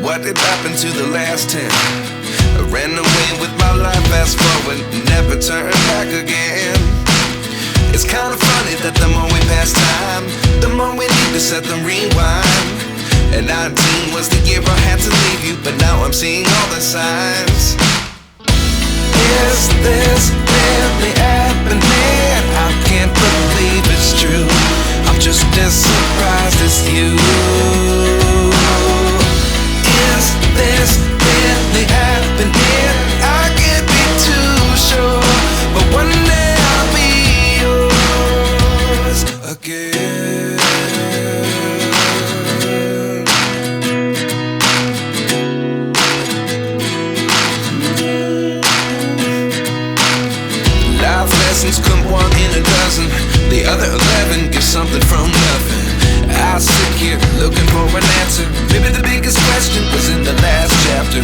what did happen to the last 10? I ran away with my life, fast forward, never turn back again. It's kind of funny that the more we pass time, the more we need to set them rewind. And 19 was the year I had to leave you, but now I'm seeing all the signs. Is this really happening? I can't believe it's true. I'm just as surprised as you. Is this really happening? I can't be too sure, but one day I'll be yours again. Life lessons come one in a dozen. The other 11 get something from nothing. I sit here looking for an answer. Maybe the biggest question was in the last chapter.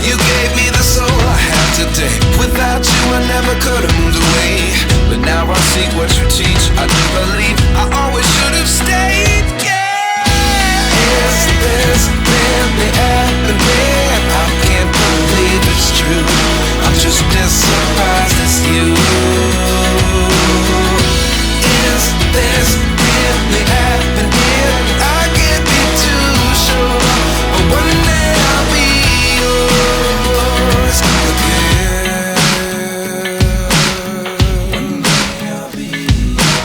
You gave me the soul I have today. Without you I never could have moved away. But now I see what you teach. I do believe I always should have stayed. Yeah. Is this really happening? I can't believe it's true. I'm just as surprised as you. Is this really happening? I can't be too sure, but one day I'll be yours again. One day I'll be yours.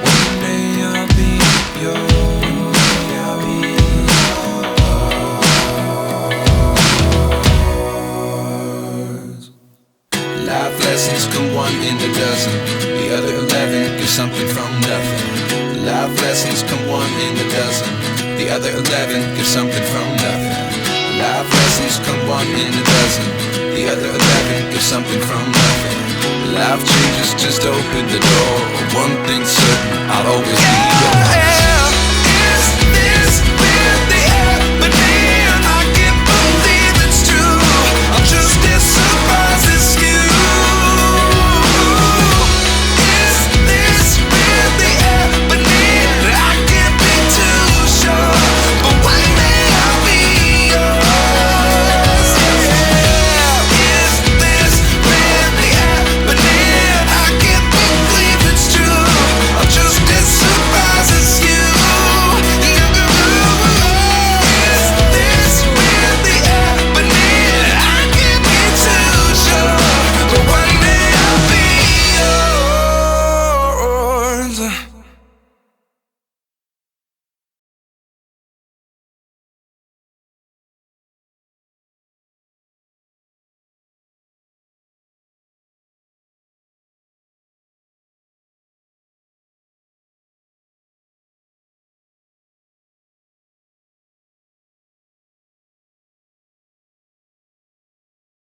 One day I'll be yours. One day I'll be yours. Life lessons come one in a dozen. The other 11 give something from nothing. Life lessons come one in a dozen. The other 11 give something from nothing. Life lessons come one in a dozen. The other 11 give something from nothing. Life changes just open the door. One thing's certain, I'll always be